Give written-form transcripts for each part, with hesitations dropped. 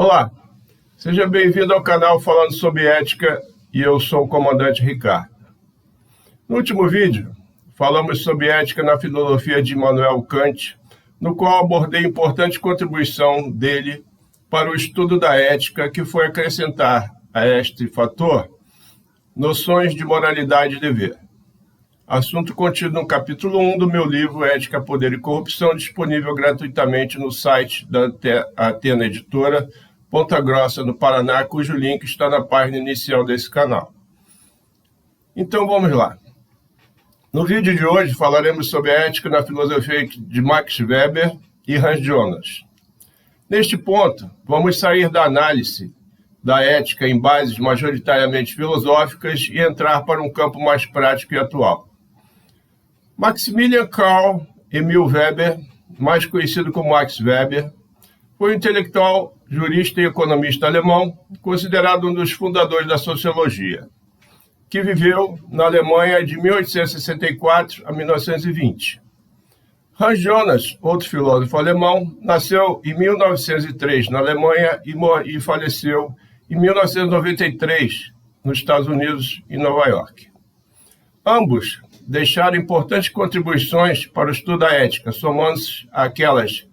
Olá, seja bem-vindo ao canal Falando sobre Ética e eu sou o comandante Ricardo. No último vídeo, falamos sobre ética na filosofia de Immanuel Kant, no qual abordei a importante contribuição dele para o estudo da ética, que foi acrescentar a este fator noções de moralidade e dever. Assunto contido no capítulo 1 do meu livro Ética, Poder e Corrupção, disponível gratuitamente no site da Atena Editora, Ponta Grossa, no Paraná, cujo link está na página inicial desse canal. Então vamos lá. No vídeo de hoje falaremos sobre a ética na filosofia de Max Weber e Hans Jonas. Neste ponto, vamos sair da análise da ética em bases majoritariamente filosóficas e entrar para um campo mais prático e atual. Maximilian Karl Emil Weber, mais conhecido como Max Weber, foi um intelectual, jurista e economista alemão, considerado um dos fundadores da sociologia, que viveu na Alemanha de 1864 a 1920. Hans Jonas, outro filósofo alemão, nasceu em 1903 na Alemanha e faleceu em 1993 nos Estados Unidos e Nova York. Ambos deixaram importantes contribuições para o estudo da ética, somando-se àquelas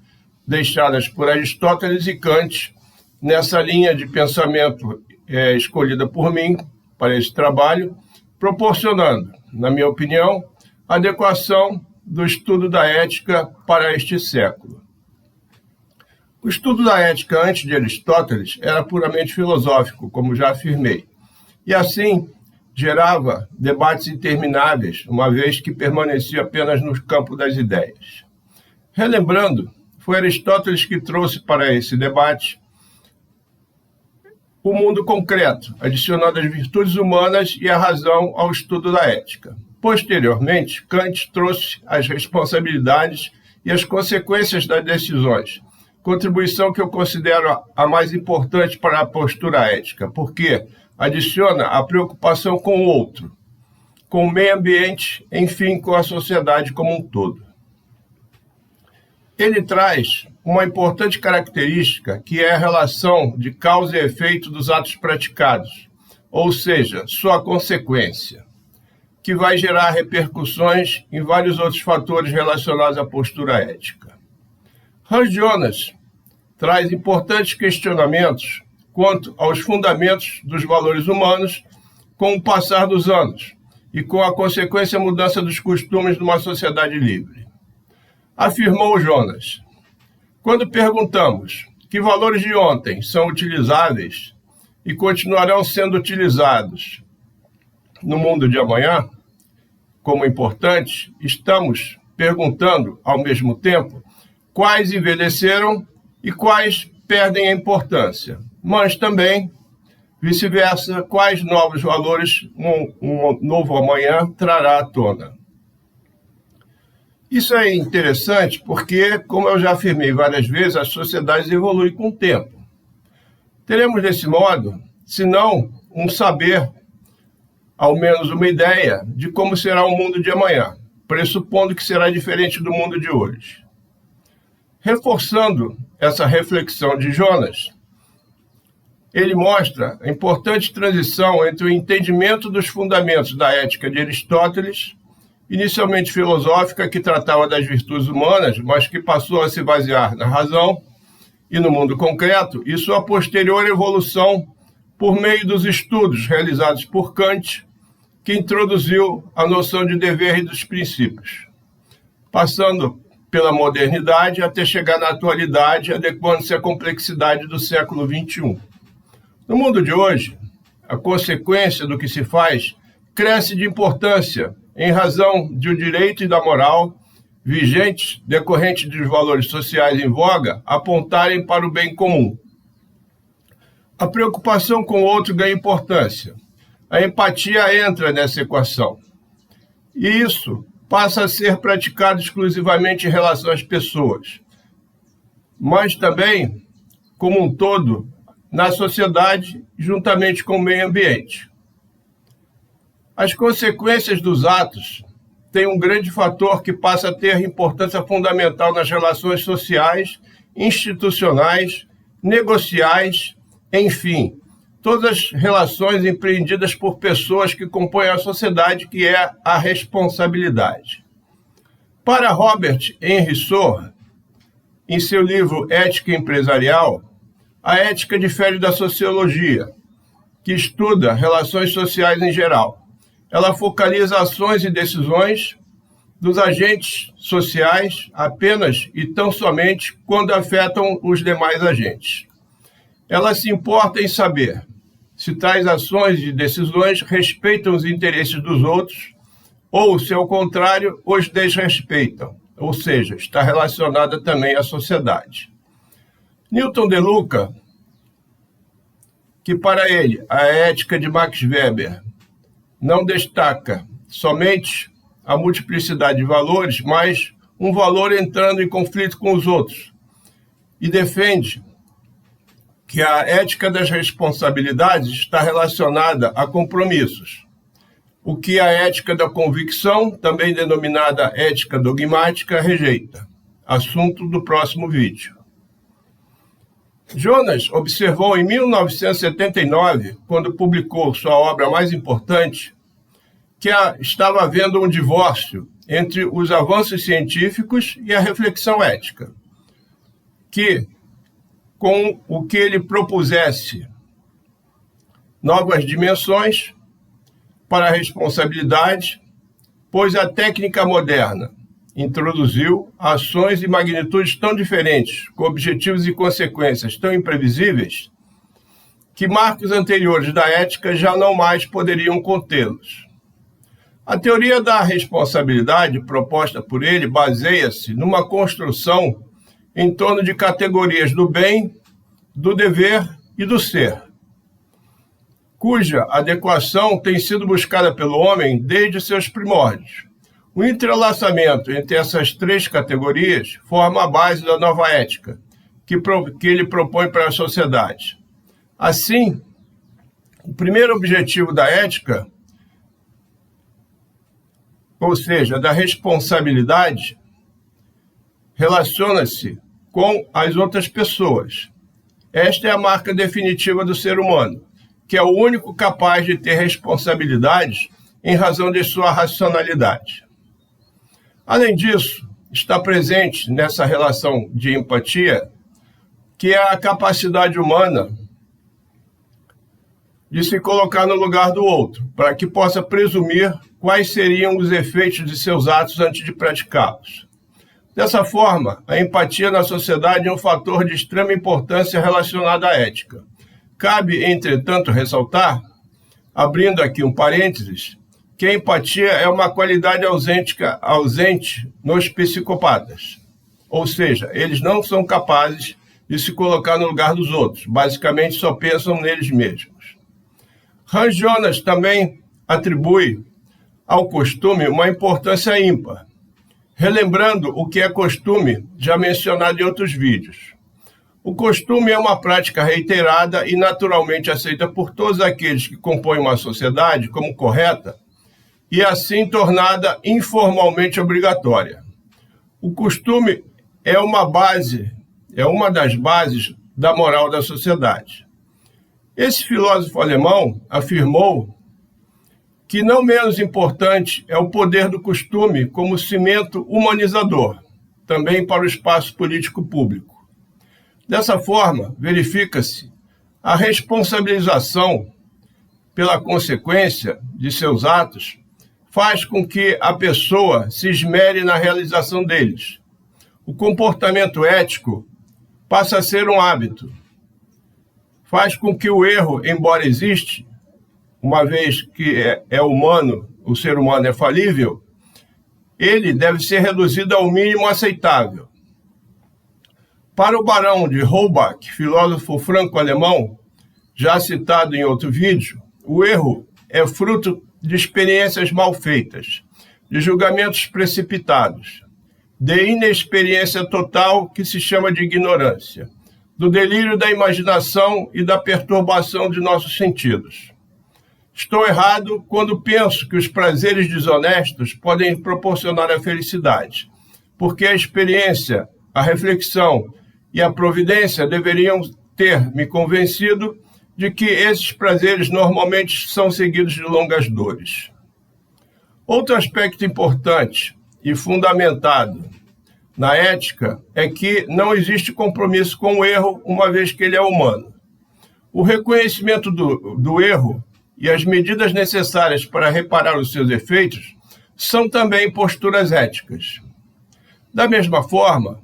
deixadas por Aristóteles e Kant nessa linha de pensamento escolhida por mim para esse trabalho, proporcionando, na minha opinião, a adequação do estudo da ética para este século. O estudo da ética antes de Aristóteles era puramente filosófico, como já afirmei, e assim gerava debates intermináveis, uma vez que permanecia apenas no campo das ideias. Relembrando, foi Aristóteles que trouxe para esse debate o mundo concreto, adicionando as virtudes humanas e a razão ao estudo da ética. Posteriormente, Kant trouxe as responsabilidades e as consequências das decisões, contribuição que eu considero a mais importante para a postura ética, porque adiciona a preocupação com o outro, com o meio ambiente, enfim, com a sociedade como um todo. Ele traz uma importante característica, que é a relação de causa e efeito dos atos praticados, ou seja, sua consequência, que vai gerar repercussões em vários outros fatores relacionados à postura ética. Hans Jonas traz importantes questionamentos quanto aos fundamentos dos valores humanos com o passar dos anos e com a consequência mudança dos costumes numa sociedade livre. Afirmou Jonas: quando perguntamos que valores de ontem são utilizáveis e continuarão sendo utilizados no mundo de amanhã, como importantes, estamos perguntando, ao mesmo tempo, quais envelheceram e quais perdem a importância, mas também, vice-versa, quais novos valores um novo amanhã trará à tona. Isso é interessante porque, como eu já afirmei várias vezes, as sociedades evoluem com o tempo. Teremos, desse modo, se não um saber, ao menos uma ideia, de como será o mundo de amanhã, pressupondo que será diferente do mundo de hoje. Reforçando essa reflexão de Jonas, ele mostra a importante transição entre o entendimento dos fundamentos da ética de Aristóteles, inicialmente filosófica, que tratava das virtudes humanas, mas que passou a se basear na razão e no mundo concreto, e sua posterior evolução por meio dos estudos realizados por Kant, que introduziu a noção de dever e dos princípios, passando pela modernidade até chegar na atualidade, adequando-se à complexidade do século XXI. No mundo de hoje, a consequência do que se faz cresce de importância em razão de o direito e da moral vigentes, decorrentes dos valores sociais em voga, apontarem para o bem comum. A preocupação com o outro ganha importância. A empatia entra nessa equação. E isso passa a ser praticado exclusivamente em relação às pessoas, mas também, como um todo, na sociedade, juntamente com o meio ambiente. As consequências dos atos têm um grande fator que passa a ter importância fundamental nas relações sociais, institucionais, negociais, enfim, todas as relações empreendidas por pessoas que compõem a sociedade, que é a responsabilidade. Para Robert Henry Sohr, em seu livro Ética Empresarial, a ética difere da sociologia, que estuda relações sociais em geral. Ela focaliza ações e decisões dos agentes sociais apenas e tão somente quando afetam os demais agentes. Ela se importa em saber se tais ações e decisões respeitam os interesses dos outros ou, se ao contrário, os desrespeitam, ou seja, está relacionada também à sociedade. Newton de Luca, que para ele a ética de Max Weber não destaca somente a multiplicidade de valores, mas um valor entrando em conflito com os outros, e defende que a ética das responsabilidades está relacionada a compromissos, o que a ética da convicção, também denominada ética dogmática, rejeita. Assunto do próximo vídeo. Jonas observou em 1979, quando publicou sua obra mais importante, que estava havendo um divórcio entre os avanços científicos e a reflexão ética, que, com o que ele propusesse novas dimensões para a responsabilidade, pois a técnica moderna introduziu ações e magnitudes tão diferentes, com objetivos e consequências tão imprevisíveis, que marcos anteriores da ética já não mais poderiam contê-los. A teoria da responsabilidade proposta por ele baseia-se numa construção em torno de categorias do bem, do dever e do ser, cuja adequação tem sido buscada pelo homem desde seus primórdios. O entrelaçamento entre essas três categorias forma a base da nova ética que ele propõe para a sociedade. Assim, o primeiro objetivo da ética, ou seja, da responsabilidade, relaciona-se com as outras pessoas. Esta é a marca definitiva do ser humano, que é o único capaz de ter responsabilidades em razão de sua racionalidade. Além disso, está presente nessa relação de empatia, que é a capacidade humana de se colocar no lugar do outro, para que possa presumir quais seriam os efeitos de seus atos antes de praticá-los. Dessa forma, a empatia na sociedade é um fator de extrema importância relacionado à ética. Cabe, entretanto, ressaltar, abrindo aqui um parênteses, que a empatia é uma qualidade ausente nos psicopatas. Ou seja, eles não são capazes de se colocar no lugar dos outros, basicamente só pensam neles mesmos. Hans Jonas também atribui ao costume uma importância ímpar, relembrando o que é costume, já mencionado em outros vídeos. O costume é uma prática reiterada e naturalmente aceita por todos aqueles que compõem uma sociedade como correta e assim tornada informalmente obrigatória. O costume é uma das bases da moral da sociedade. Esse filósofo alemão afirmou que não menos importante é o poder do costume como cimento humanizador, também para o espaço político público. Dessa forma, verifica-se a responsabilização pela consequência de seus atos, faz com que a pessoa se esmere na realização deles. O comportamento ético passa a ser um hábito. Faz com que o erro, embora exista, uma vez que é humano, o ser humano é falível, ele deve ser reduzido ao mínimo aceitável. Para o barão de Holbach, filósofo franco-alemão, já citado em outro vídeo, o erro é fruto de experiências mal feitas, de julgamentos precipitados, de inexperiência total que se chama de ignorância, do delírio da imaginação e da perturbação de nossos sentidos. Estou errado quando penso que os prazeres desonestos podem proporcionar a felicidade, porque a experiência, a reflexão e a providência deveriam ter me convencido de que esses prazeres normalmente são seguidos de longas dores. Outro aspecto importante e fundamentado na ética é que não existe compromisso com o erro, uma vez que ele é humano. O reconhecimento do erro e as medidas necessárias para reparar os seus efeitos são também posturas éticas. Da mesma forma,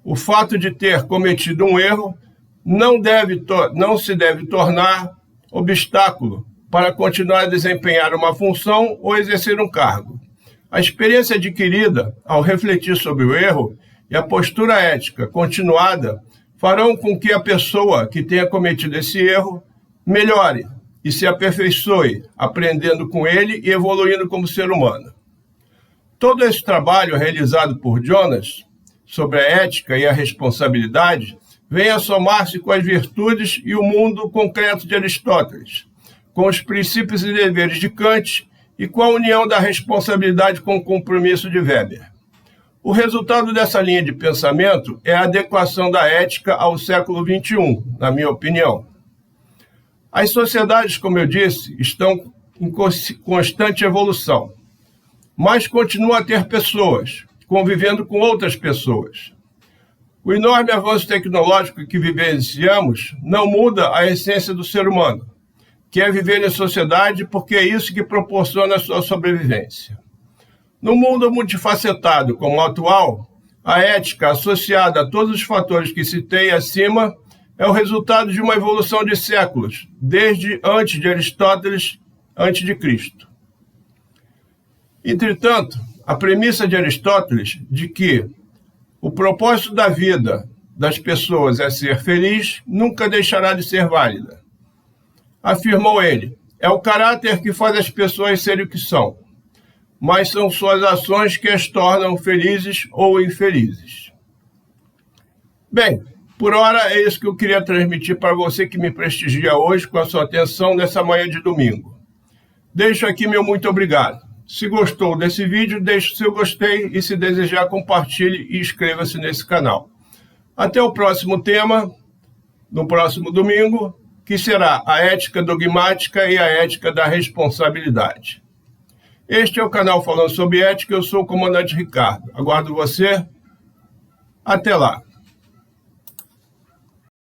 o fato de ter cometido um erro não se deve tornar obstáculo para continuar a desempenhar uma função ou exercer um cargo. A experiência adquirida ao refletir sobre o erro e a postura ética continuada farão com que a pessoa que tenha cometido esse erro melhore e se aperfeiçoe, aprendendo com ele e evoluindo como ser humano. Todo esse trabalho realizado por Jonas sobre a ética e a responsabilidade vem a somar-se com as virtudes e o mundo concreto de Aristóteles, com os princípios e deveres de Kant e com a união da responsabilidade com o compromisso de Weber. O resultado dessa linha de pensamento é a adequação da ética ao século XXI, na minha opinião. As sociedades, como eu disse, estão em constante evolução, mas continuam a ter pessoas, convivendo com outras pessoas. O enorme avanço tecnológico que vivenciamos não muda a essência do ser humano, que é viver em sociedade porque é isso que proporciona a sua sobrevivência. No mundo multifacetado como o atual, a ética associada a todos os fatores que citei acima é o resultado de uma evolução de séculos, desde antes de Aristóteles, antes de Cristo. Entretanto, a premissa de Aristóteles de que o propósito da vida das pessoas é ser feliz nunca deixará de ser válida. Afirmou ele, é o caráter que faz as pessoas serem o que são, mas são suas ações que as tornam felizes ou infelizes. Bem, por hora é isso que eu queria transmitir para você que me prestigia hoje com a sua atenção nessa manhã de domingo. Deixo aqui meu muito obrigado. Se gostou desse vídeo, deixe o seu gostei e, se desejar, compartilhe e inscreva-se nesse canal. Até o próximo tema, no próximo domingo, que será a ética dogmática e a ética da responsabilidade. Este é o canal Falando sobre Ética, eu sou o comandante Ricardo. Aguardo você. Até lá.